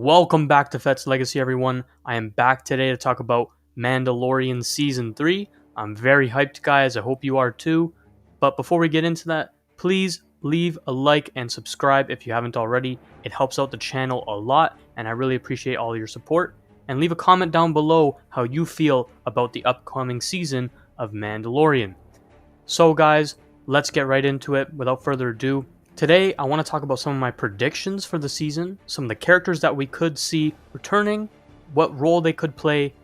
Welcome back to Fett's Legacy, everyone. I am back today to talk about Mandalorian Season 3. I'm very hyped, guys. I hope you are too. But before we get into that, please leave a like and subscribe if you haven't already. It helps out the channel a lot, and I really appreciate all your support. And leave a comment down below how you feel about the upcoming season of Mandalorian. So, guys, let's get right into it. Without further ado, today, I want to talk about some of my predictions for the season, some of the characters that we could see returning, what role they could play,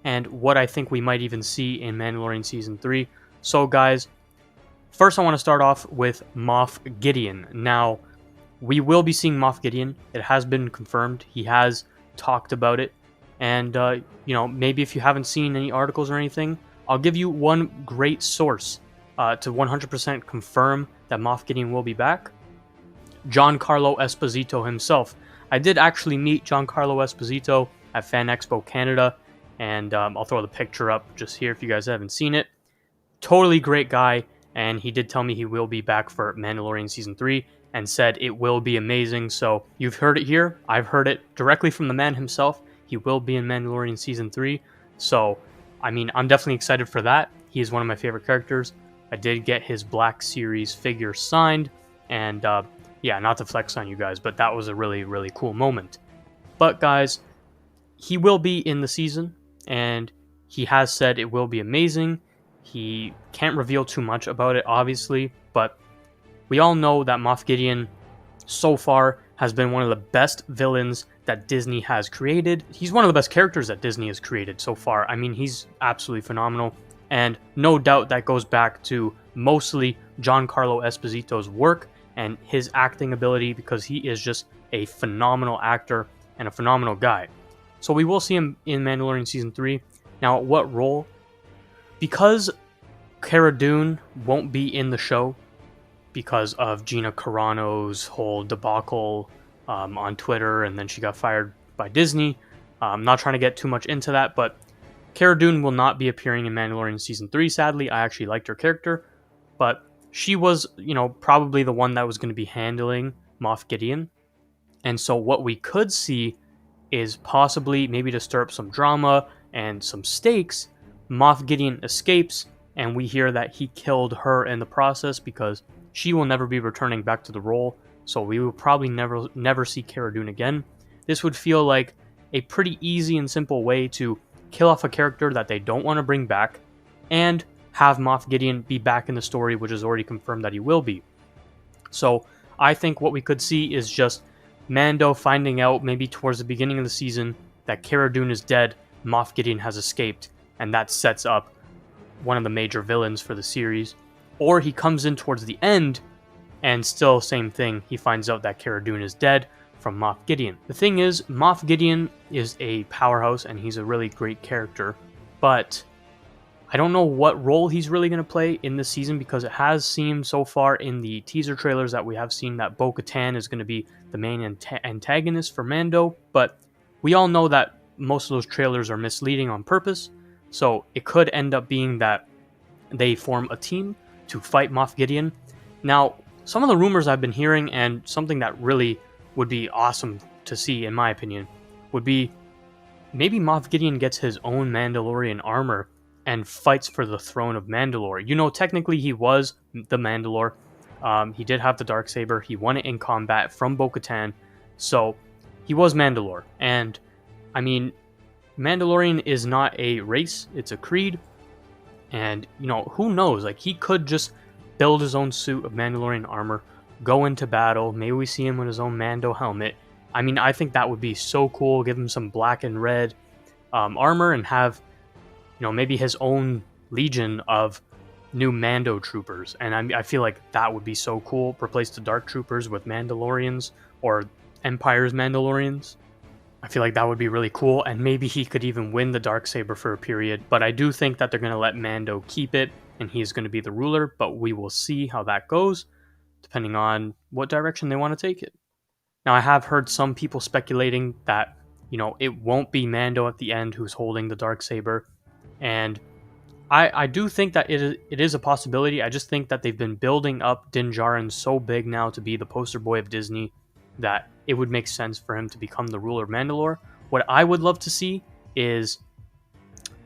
and what I think we might even see in Mandalorian Season 3. So guys, first I want to start off with Moff Gideon. Now, we will be seeing Moff Gideon. It has been confirmed. He has talked about it. And, maybe if you haven't seen any articles or anything, I'll give you one great source to 100% confirm that Moff Gideon will be back. Giancarlo Esposito himself. I did actually meet Giancarlo Esposito at Fan Expo Canada, and I'll throw the picture up just here if you guys haven't seen it. Totally great guy, and he did tell me he will be back for Mandalorian Season 3 and said it will be amazing. So you've heard it here. I've heard it directly from the man himself. He will be in Mandalorian Season 3. So, I mean, I'm definitely excited for that. He is one of my favorite characters. I did get his Black Series figure signed, and yeah, not to flex on you guys, but that was a really, really cool moment. But guys, he will be in the season, and he has said it will be amazing. He can't reveal too much about it, obviously, but we all know that Moff Gideon, so far, has been one of the best villains that Disney has created. He's one of the best characters that Disney has created so far. I mean, he's absolutely phenomenal, and no doubt that goes back to mostly Giancarlo Esposito's work and his acting ability, because he is just a phenomenal actor and a phenomenal guy. So we will see him in Mandalorian Season 3. Now, what role? Because Cara Dune won't be in the show because of Gina Carano's whole debacle on Twitter, and then she got fired by Disney. I'm not trying to get too much into that, but Cara Dune will not be appearing in Mandalorian Season 3, sadly. I actually liked her character, but she was, probably the one that was going to be handling Moff Gideon. And so what we could see is possibly, maybe to stir up some drama and some stakes, Moff Gideon escapes, and we hear that he killed her in the process, because she will never be returning back to the role. So we will probably never see Cara Dune again. This would feel like a pretty easy and simple way to kill off a character that they don't want to bring back, and have Moff Gideon be back in the story, which is already confirmed that he will be. So I think what we could see is just Mando finding out maybe towards the beginning of the season that Cara Dune is dead, Moff Gideon has escaped, and that sets up one of the major villains for the series. Or he comes in towards the end, and still same thing, he finds out that Cara Dune is dead from Moff Gideon. The thing is, Moff Gideon is a powerhouse, and he's a really great character, but I don't know what role he's really going to play in this season, because it has seemed so far in the teaser trailers that we have seen that Bo-Katan is going to be the main antagonist for Mando, but we all know that most of those trailers are misleading on purpose, so it could end up being that they form a team to fight Moff Gideon. Now, some of the rumors I've been hearing, and something that really would be awesome to see, in my opinion, would be maybe Moff Gideon gets his own Mandalorian armor and fights for the throne of Mandalore. Technically he was the Mandalore. He did have the Darksaber. He won it in combat from Bo-Katan. So he was Mandalore. And, I mean, Mandalorian is not a race. It's a creed. And, who knows? Like, he could just build his own suit of Mandalorian armor, go into battle. Maybe we see him with his own Mando helmet. I mean, I think that would be so cool. Give him some black and red armor, and have maybe his own legion of new Mando troopers. And I feel like that would be so cool. Replace the Dark Troopers with Mandalorians, or Empire's Mandalorians. I feel like that would be really cool, and maybe he could even win the Darksaber for a period. But I do think that they're going to let Mando keep it, and he's going to be the ruler, but we will see how that goes, depending on what direction they want to take it. Now, I have heard some people speculating that, it won't be Mando at the end who's holding the Darksaber. And I do think that it is a possibility. I just think that they've been building up Din Djarin so big now to be the poster boy of Disney, that it would make sense for him to become the ruler of Mandalore. What I would love to see is,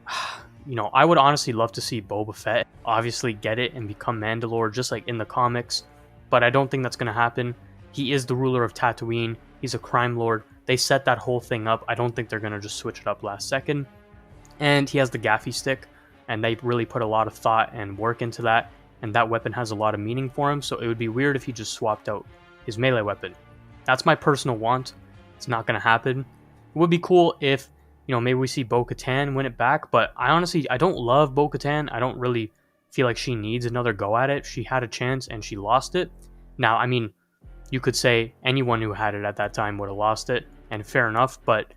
I would honestly love to see Boba Fett obviously get it and become Mandalore just like in the comics, but I don't think that's going to happen. He is the ruler of Tatooine. He's a crime lord. They set that whole thing up. I don't think they're going to just switch it up last second. And he has the gaffy stick, and they really put a lot of thought and work into that, and that weapon has a lot of meaning for him, so it would be weird if he just swapped out his melee weapon. That's my personal want. It's not going to happen. It would be cool if, maybe we see Bo-Katan win it back, but I don't love Bo-Katan. I don't really feel like she needs another go at it. She had a chance and she lost it. Now, you could say anyone who had it at that time would have lost it, and fair enough, but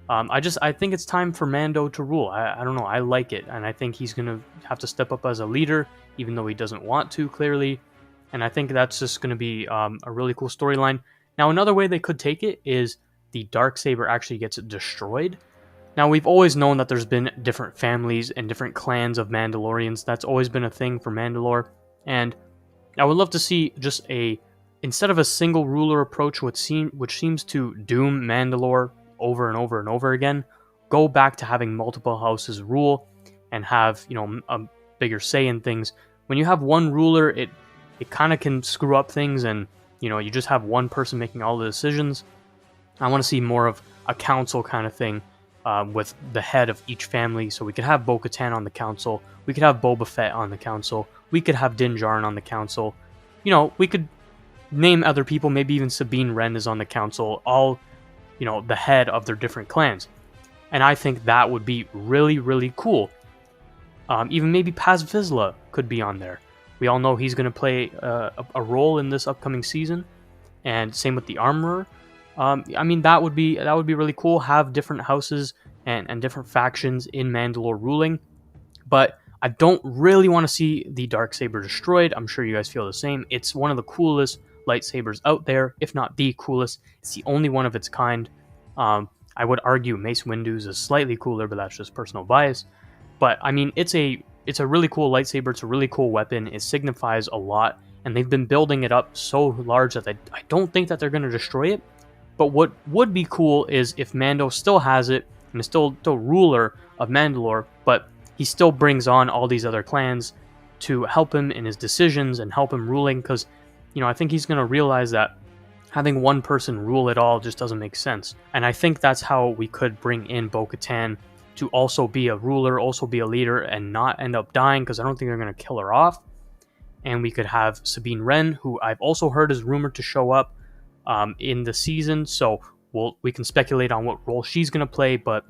I think it's time for Mando to rule. I don't know. I like it, and I think he's going to have to step up as a leader, even though he doesn't want to, clearly. And I think that's just going to be a really cool storyline. Now, another way they could take it is the Darksaber actually gets destroyed. Now, we've always known that there's been different families and different clans of Mandalorians. That's always been a thing for Mandalore. And I would love to see just instead of a single ruler approach, which seems to doom Mandalore over and over and over again, go back to having multiple houses rule and have a bigger say in things. When you have one ruler, it kind of can screw up things, and you just have one person making all the decisions. I want to see more of a council kind of thing with the head of each family. So we could have Bo-Katan on the council, we could have Boba Fett on the council, we could have Din Djarin on the council. We could name other people, maybe even Sabine Wren is on the council, all the head of their different clans. And I think that would be really, really cool. Even maybe Paz Vizsla could be on there. We all know he's going to play a role in this upcoming season, and same with the Armorer. That would be really cool. Have different houses and different factions in Mandalore ruling, but I don't really want to see the Darksaber destroyed. I'm sure you guys feel the same. It's one of the coolest lightsabers out there, if not the coolest. It's the only one of its kind. I would argue Mace Windu's is slightly cooler, but that's just personal bias. But it's a really cool lightsaber. It's a really cool weapon. It signifies a lot, and they've been building it up so large that I don't think that they're going to destroy it. But what would be cool is if Mando still has it and is still ruler of Mandalore, but he still brings on all these other clans to help him in his decisions and help him ruling, because I think he's going to realize that having one person rule it all just doesn't make sense. And I think that's how we could bring in Bo-Katan to also be a ruler, also be a leader, and not end up dying, because I don't think they're going to kill her off. And we could have Sabine Wren, who I've also heard is rumored to show up in the season, so we can speculate on what role she's going to play. But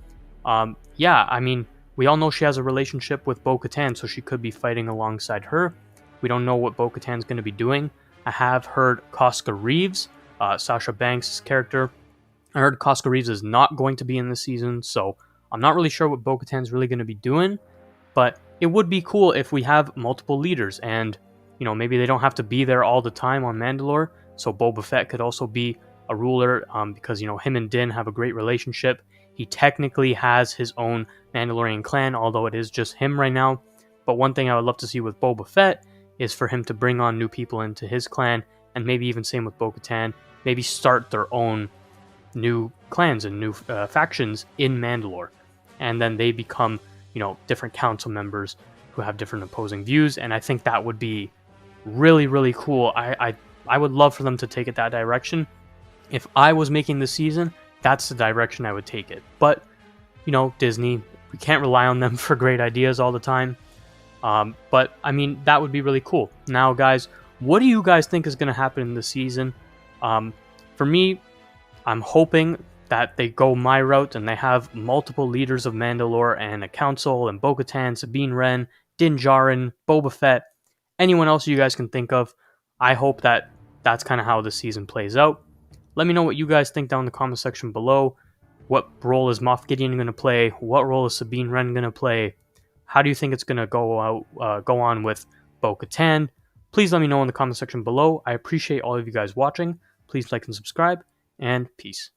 we all know she has a relationship with Bo-Katan, so she could be fighting alongside her. We don't know what Bo-Katan's going to be doing. I have heard Koska Reeves, Sasha Banks' character, I heard Koska Reeves is not going to be in this season, so I'm not really sure what Bo-Katan's really going to be doing, but it would be cool if we have multiple leaders, and maybe they don't have to be there all the time on Mandalore, so Boba Fett could also be a ruler, because him and Din have a great relationship. He technically has his own Mandalorian clan, although it is just him right now. But one thing I would love to see with Boba Fett is for him to bring on new people into his clan, and maybe even same with Bo-Katan, maybe start their own new clans and new factions in Mandalore, and then they become different council members who have different opposing views. And I think that would be really, really cool. I would love for them to take it that direction. If I was making the season, that's the direction I would take it. But Disney, we can't rely on them for great ideas all the time. But that would be really cool. Now, guys, what do you guys think is going to happen in the season? For me, I'm hoping that they go my route and they have multiple leaders of Mandalore and a council, and Bo-Katan, Sabine Wren, Din Djarin, Boba Fett, anyone else you guys can think of. I hope that that's kind of how the season plays out. Let me know what you guys think down in the comment section below. What role is Moff Gideon going to play? What role is Sabine Wren going to play? How do you think it's going to go on with Bo-Katan? Please let me know in the comment section below. I appreciate all of you guys watching. Please like and subscribe, and peace.